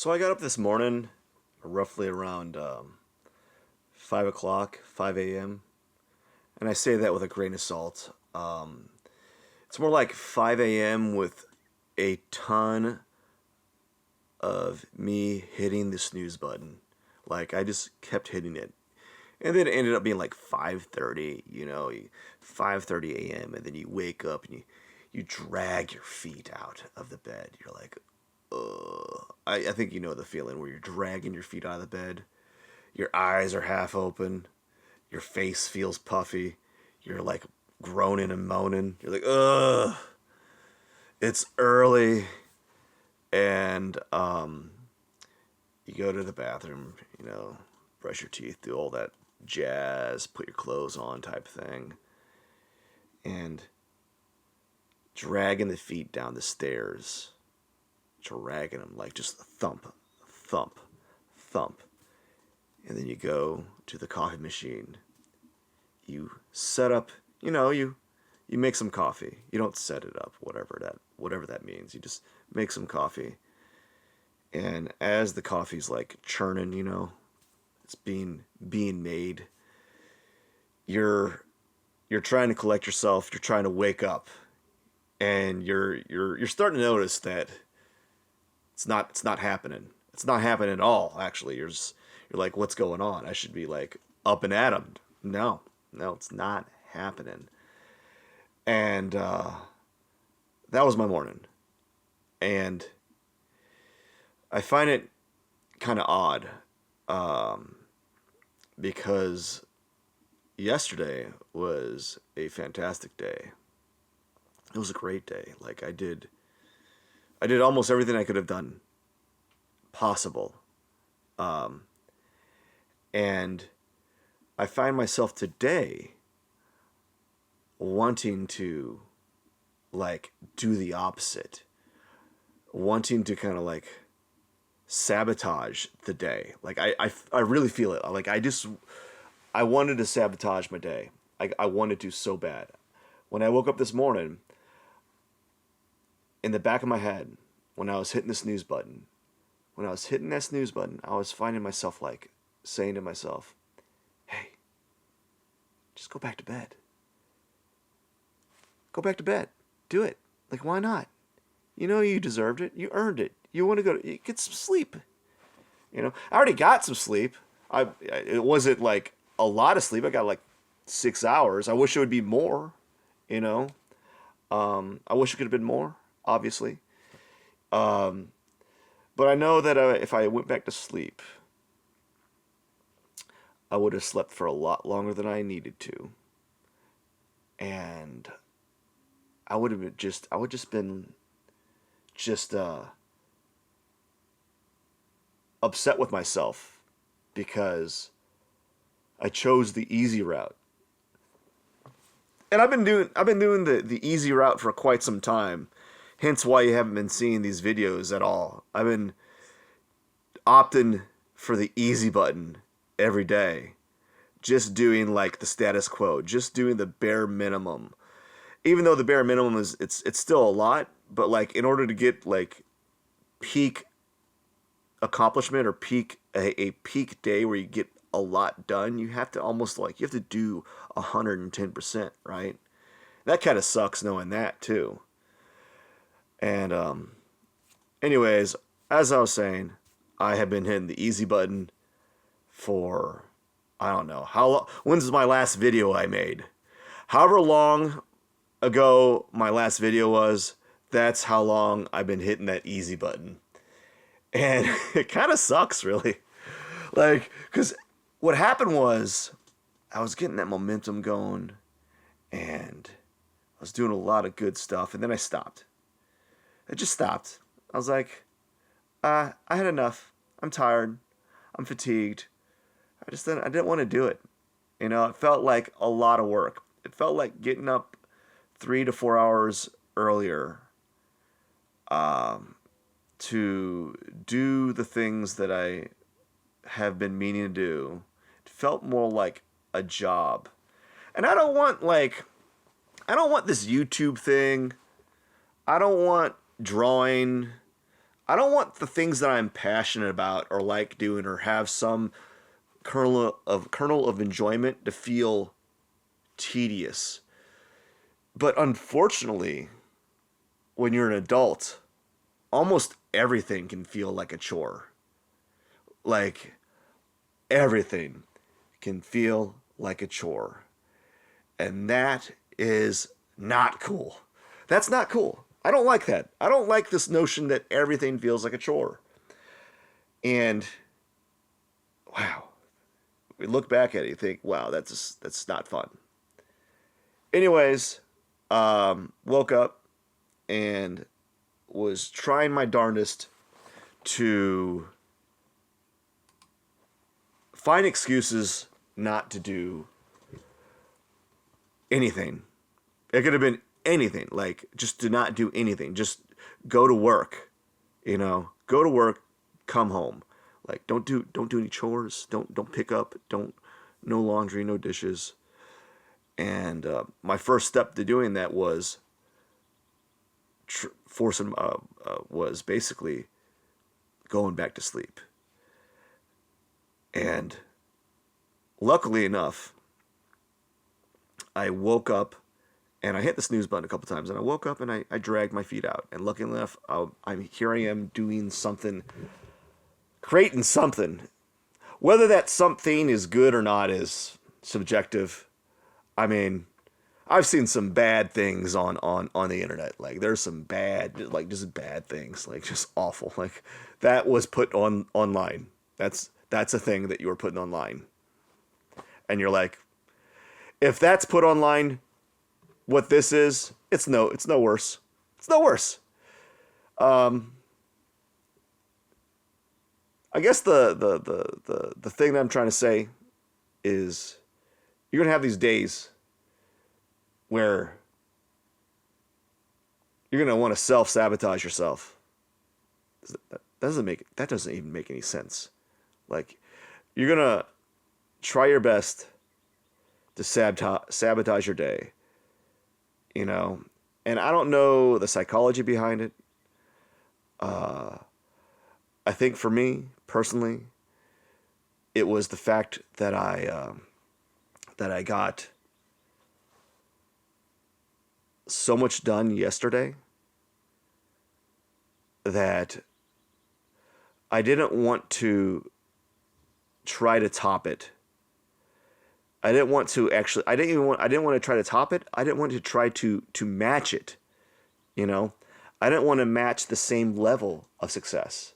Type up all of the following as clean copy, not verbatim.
So I got up this morning, roughly around 5 o'clock, 5 a.m., and I say that with a grain of salt. It's more like 5 a.m. with a ton of me hitting the snooze button. Like, I just kept hitting it. And then it ended up being like 5:30, 5:30 a.m., and then you wake up and you drag your feet out of the bed. You're like, ugh. I think you know the feeling where you're dragging your feet out of the bed. Your eyes are half open. Your face feels puffy. You're like groaning and moaning. You're like, ugh. It's early. And you go to the bathroom, brush your teeth, do all that jazz, put your clothes on type thing. And dragging the feet down the stairs, dragging them like just thump, thump, thump. And then you go to the coffee machine. You set up, you make some coffee. You don't set it up, whatever that means. You just make some coffee. And as the coffee's like churning, it's being made. You're trying to collect yourself. You're trying to wake up, and you're starting to notice that it's not happening. It's not happening at all. Actually, you're like, what's going on? I should be like up and at 'em. No, it's not happening. And that was my morning, and I find it kind of odd because yesterday was a fantastic day. It was a great day. Like I did almost everything I could have done possible. Um, and I find myself today wanting to like do the opposite, wanting to kind of like sabotage the day. Like I really feel it. Like I wanted to sabotage my day. I wanted to so bad. When I woke up this morning, in the back of my head, when I was hitting the snooze button, I was finding myself like saying to myself, "Hey, just go back to bed. Go back to bed. Do it. Like, why not? You know you deserved it. You earned it. You want to get some sleep. I already got some sleep. It wasn't like a lot of sleep. I got like 6 hours. I wish it would be more. You know, I wish it could have been more. Obviously, but I know that if I went back to sleep, I would have slept for a lot longer than I needed to, and I would just been just upset with myself because I chose the easy route. And I've been doing the easy route for quite some time. Hence why you haven't been seeing these videos at all. I've been opting for the easy button every day. Just doing like the status quo, just doing the bare minimum. Even though the bare minimum is it's still a lot, but like in order to get like peak accomplishment or a peak day where you get a lot done, you have to almost like you have to do 110%, right? That kind of sucks knowing that too. And anyways, as I was saying, I have been hitting the easy button for I don't know how long. When's my last video I made? However long ago my last video was, that's how long I've been hitting that easy button. And it kind of sucks, really. Like, because what happened was I was getting that momentum going and I was doing a lot of good stuff, and then I stopped. I just stopped. I was like, I had enough. I'm tired. I'm fatigued. I didn't want to do it. It felt like a lot of work. It felt like getting up 3 to 4 hours earlier to do the things that I have been meaning to do. It felt more like a job. And I don't want this YouTube thing. I don't want drawing. I don't want the things that I'm passionate about or like doing or have some kernel of enjoyment to feel tedious. But unfortunately, when you're an adult, almost everything can feel like a chore. Like everything can feel like a chore. And that is not cool. That's not cool. I don't like that. I don't like this notion that everything feels like a chore. And wow, we look back at it, you think, wow, that's not fun. Anyways, woke up and was trying my darndest to find excuses not to do anything. It could have been anything, like just to not do anything. Just go to work, go to work, come home. Like don't do any chores. Don't pick up. Don't no laundry, no dishes. And my first step to doing that was was basically going back to sleep. And luckily enough, I woke up and I hit the snooze button a couple times, and I woke up and I dragged my feet out. And luckily enough, here I am doing something, creating something. Whether that something is good or not is subjective. I mean, I've seen some bad things on the internet. Like there's some bad, like just bad things, like just awful. Like that was put online. That's a thing that you were putting online. And you're like, if that's put online, what this is, it's no worse. It's no worse. I guess the thing that I'm trying to say is you're gonna have these days where you're gonna want to self-sabotage yourself. That doesn't even make any sense. Like you're gonna try your best to sabotage your day, and I don't know the psychology behind it. I think for me personally, it was the fact that I got so much done yesterday that I didn't want to try to top it. I didn't want to try to top it. I didn't want to try to match it. I didn't want to match the same level of success.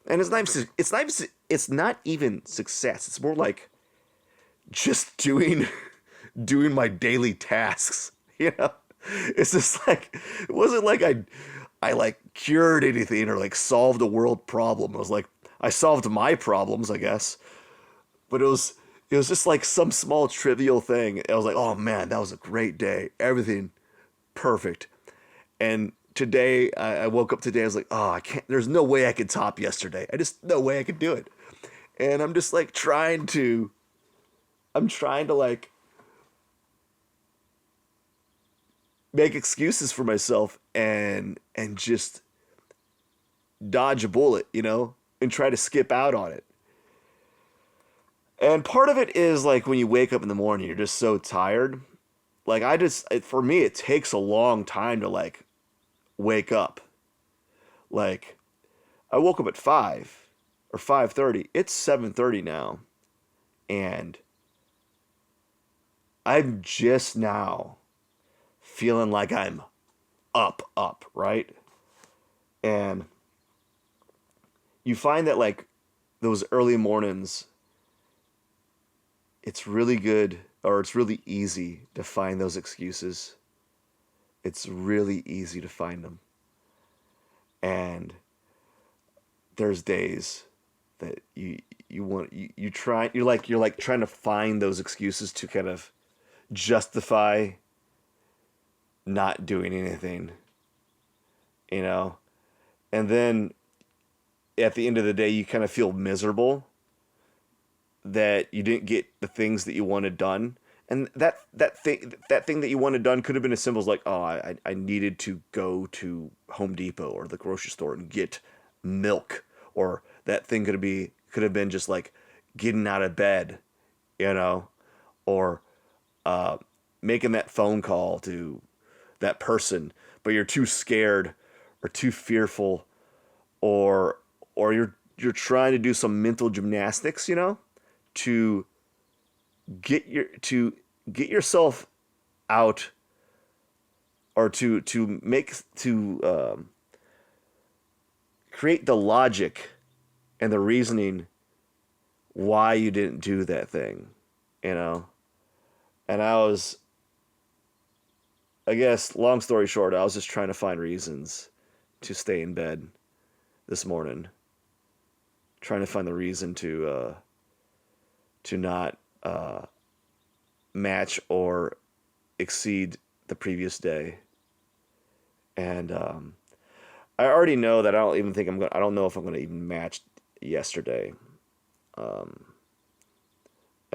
And it's not even success. It's more like just doing my daily tasks, It's just like it wasn't like I like cured anything or like solved a world problem. It was like I solved my problems, I guess. But it was just like some small trivial thing. I was like, oh man, that was a great day. Everything perfect. And today, I woke up today, I was like, oh, I can't, there's no way I could top yesterday. No way I could do it. And I'm just like I'm trying to like make excuses for myself and just dodge a bullet, and try to skip out on it. And part of it is like when you wake up in the morning, you're just so tired. Like for me, it takes a long time to like wake up. Like I woke up at 5 or 5:30. It's 7:30 now. And I'm just now feeling like I'm up, right? And you find that like those early mornings, it's really good, or it's really easy to find those excuses. It's really easy to find them. And there's days that you're like trying to find those excuses to kind of justify not doing anything, and then at the end of the day, you kind of feel miserable that you didn't get the things that you wanted done. And that thing that you wanted done could have been as simple as like, oh, I needed to go to Home Depot or the grocery store and get milk, or that thing could have been just like getting out of bed, you know, or making that phone call to that person, but you're too scared or too fearful, or you're trying to do some mental gymnastics, to get yourself out, or to create the logic and the reasoning why you didn't do that thing, you know. And I guess, long story short, I was just trying to find reasons to stay in bed this morning, trying to find the reason to not match or exceed the previous day. And I already know that I don't know if I'm gonna even match yesterday. And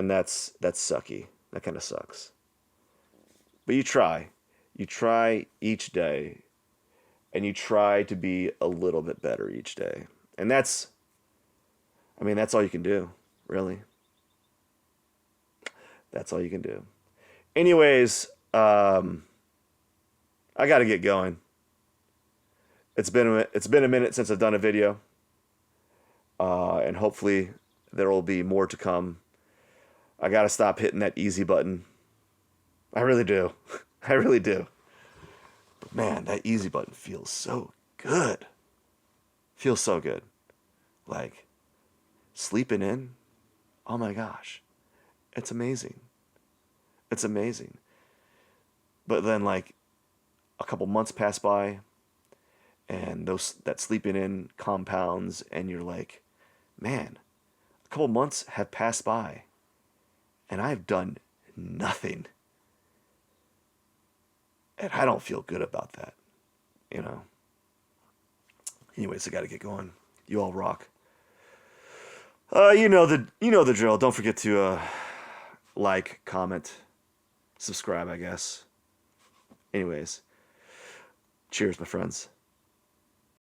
that's sucky. That kind of sucks. But you try. You try each day, and you try to be a little bit better each day. And that's all you can do, really. That's all you can do. Anyways, I got to get going. It's been a minute since I've done a video, and hopefully there will be more to come. I got to stop hitting that easy button. I really do. I really do. But man, that easy button feels so good. Feels so good. Like, sleeping in, oh my gosh. It's amazing. It's amazing. But then, like, a couple months pass by, and that sleeping in compounds, and you're like, man, a couple months have passed by, and I've done nothing. And I don't feel good about that, Anyways, I got to get going. You all rock. You know the drill. Don't forget to like, comment, subscribe, I guess. Anyways, cheers, my friends.